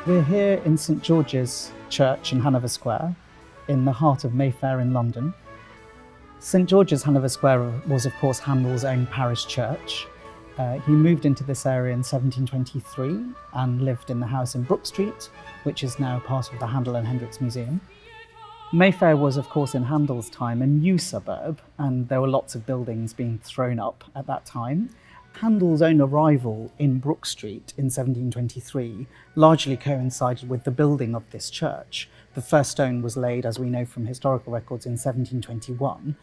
We're here in St George's Church in Hanover Square, in the heart of Mayfair in London. St George's Hanover Square was, of course, Handel's own parish church. He moved into this area in 1723 and lived in the house in Brook Street, which is now part of the Handel and Hendrix Museum. Mayfair was, of course, in Handel's time, a new suburb, and there were lots of buildings being thrown up at that time. Handel's own arrival in Brook Street in 1723 largely coincided with the building of this church. The first stone was laid, as we know from historical records, in 1721,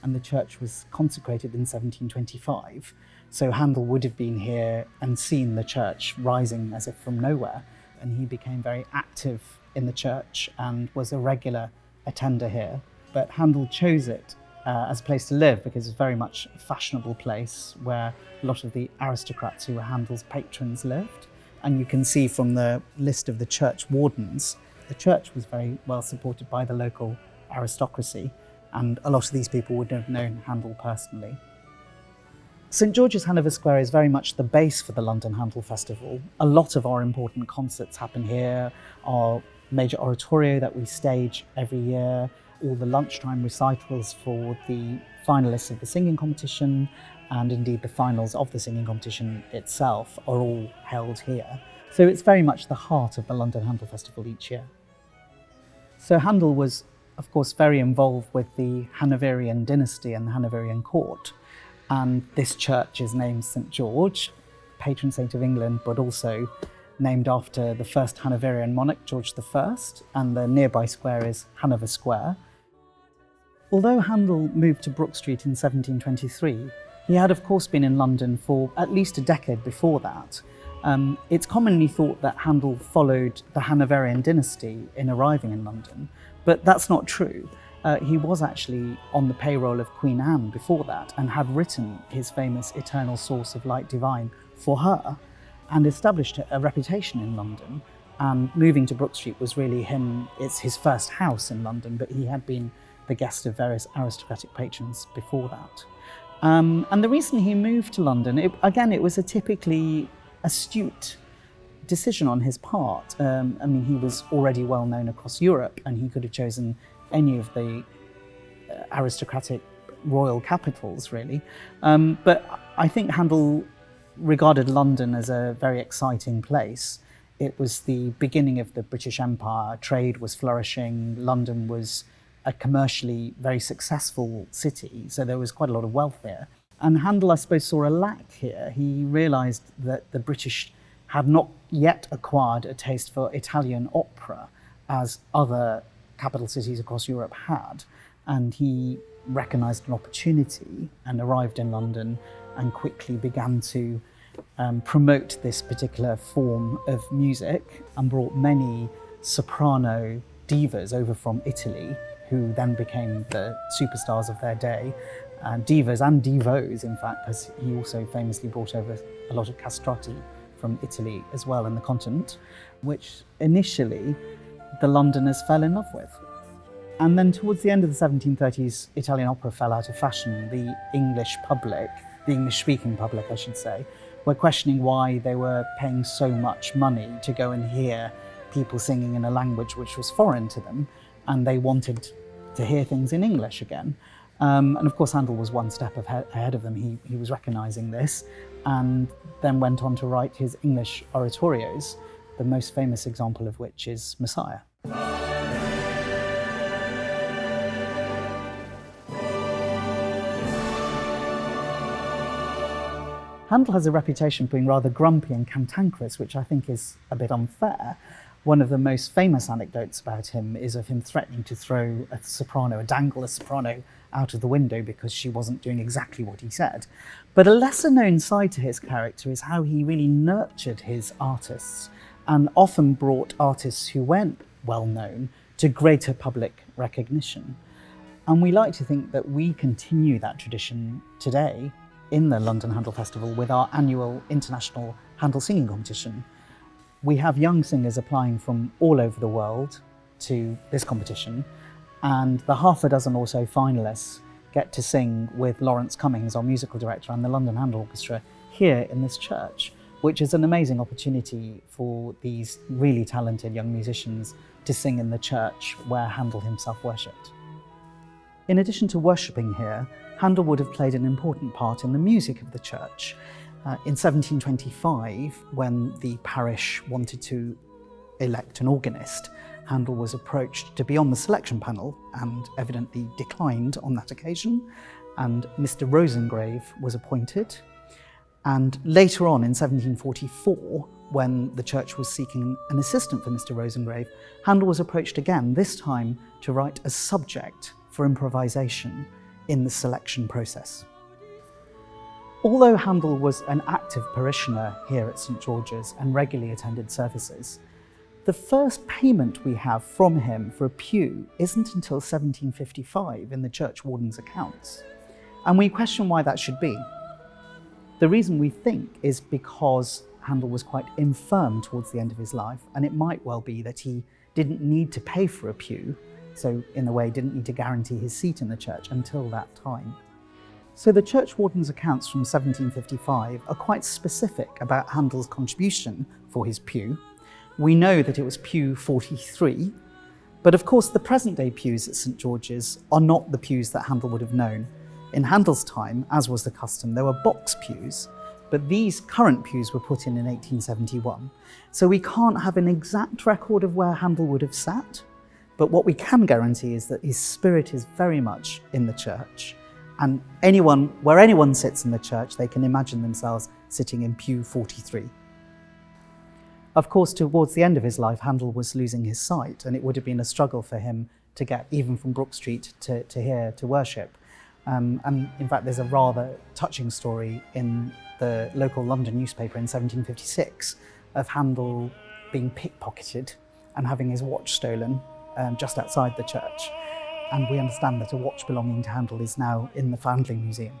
and the church was consecrated in 1725. So Handel would have been here and seen the church rising as if from nowhere, and he became very active in the church and was a regular attender here. But Handel chose it as a place to live because it's very much a fashionable place where a lot of the aristocrats who were Handel's patrons lived. And you can see from the list of the church wardens, the church was very well supported by the local aristocracy, and a lot of these people would have known Handel personally. St George's Hanover Square is very much the base for the London Handel Festival. A lot of our important concerts happen here, our major oratorio that we stage every year, all the lunchtime recitals for the finalists of the singing competition, and indeed the finals of the singing competition itself are all held here. So it's very much the heart of the London Handel Festival each year. So Handel was, of course, very involved with the Hanoverian dynasty and the Hanoverian court. And this church is named St George, patron saint of England, but also named after the first Hanoverian monarch, George I, and the nearby square is Hanover Square. Although Handel moved to Brook Street in 1723, he had of course been in London for at least a decade before that. It's commonly thought that Handel followed the Hanoverian dynasty in arriving in London, but that's not true. He was actually on the payroll of Queen Anne before that and had written his famous Eternal Source of Light Divine for her and established a reputation in London. And moving to Brook Street was really it's his first house in London, but he had been the guest of various aristocratic patrons before that. And the reason he moved to London, it was a typically astute decision on his part. He was already well known across Europe, and he could have chosen any of the aristocratic royal capitals, really. But I think Handel regarded London as a very exciting place. It was the beginning of the British Empire, trade was flourishing, London was a commercially very successful city, so there was quite a lot of wealth here. And Handel, I suppose, saw a lack here. He realised that the British had not yet acquired a taste for Italian opera, as other capital cities across Europe had, and he recognised an opportunity and arrived in London and quickly began to promote this particular form of music and brought many soprano divas over from Italy, who then became the superstars of their day. Divas and divos, in fact, because he also famously brought over a lot of castrati from Italy as well in the continent, which initially the Londoners fell in love with. And then towards the end of the 1730s, Italian opera fell out of fashion. The English-speaking public, I should say, were questioning why they were paying so much money to go and hear people singing in a language which was foreign to them, and they wanted to hear things in English again. And of course, Handel was one step ahead of them. He was recognising this, and then went on to write his English oratorios, the most famous example of which is Messiah. Handel has a reputation for being rather grumpy and cantankerous, which I think is a bit unfair. One of the most famous anecdotes about him is of him threatening to throw dangle a soprano out of the window because she wasn't doing exactly what he said. But a lesser known side to his character is how he really nurtured his artists and often brought artists who weren't well known to greater public recognition. And we like to think that we continue that tradition today in the London Handel Festival with our annual international Handel singing competition. We have young singers applying from all over the world to this competition, and the half a dozen or so finalists get to sing with Lawrence Cummings, our musical director, and the London Handel Orchestra here in this church. which is an amazing opportunity for these really talented young musicians to sing in the church where Handel himself worshipped. In addition to worshipping here, Handel would have played an important part in the music of the church. In 1725, when the parish wanted to elect an organist, Handel was approached to be on the selection panel and evidently declined on that occasion, and Mr. Rosengrave was appointed. And later on in 1744, when the church was seeking an assistant for Mr. Rosengrave, Handel was approached again, this time to write a subject for improvisation in the selection process. Although Handel was an active parishioner here at St George's and regularly attended services, the first payment we have from him for a pew isn't until 1755 in the church warden's accounts. And we question why that should be. The reason we think is because Handel was quite infirm towards the end of his life, and it might well be that he didn't need to pay for a pew, so in a way didn't need to guarantee his seat in the church until that time. So the church warden's accounts from 1755 are quite specific about Handel's contribution for his pew. We know that it was pew 43, but of course the present day pews at St George's are not the pews that Handel would have known. In Handel's time, as was the custom, there were box pews, but these current pews were put in 1871. So we can't have an exact record of where Handel would have sat, but what we can guarantee is that his spirit is very much in the church. And where anyone sits in the church, they can imagine themselves sitting in pew 43. Of course, towards the end of his life, Handel was losing his sight, and it would have been a struggle for him to get even from Brook Street to here to worship. And in fact, there's a rather touching story in the local London newspaper in 1756 of Handel being pickpocketed and having his watch stolen just outside the church. And we understand that a watch belonging to Handel is now in the Foundling Museum.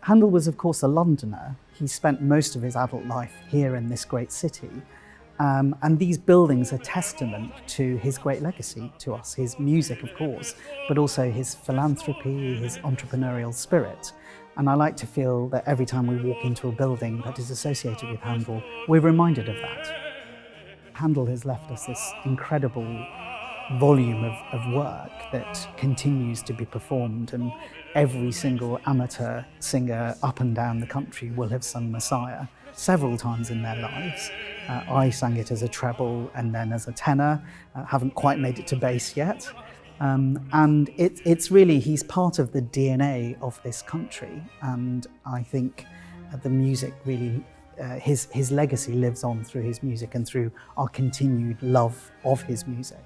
Handel was, of course, a Londoner. He spent most of his adult life here in this great city. And these buildings are testament to his great legacy to us, his music, of course, but also his philanthropy, his entrepreneurial spirit. And I like to feel that every time we walk into a building that is associated with Handel, we're reminded of that. Handel has left us this incredible volume of work that continues to be performed, and every single amateur singer up and down the country will have sung Messiah several times in their lives. I sang it as a treble and then as a tenor, haven't quite made it to bass yet. And it's really, he's part of the DNA of this country, and I think the music really, his legacy lives on through his music and through our continued love of his music.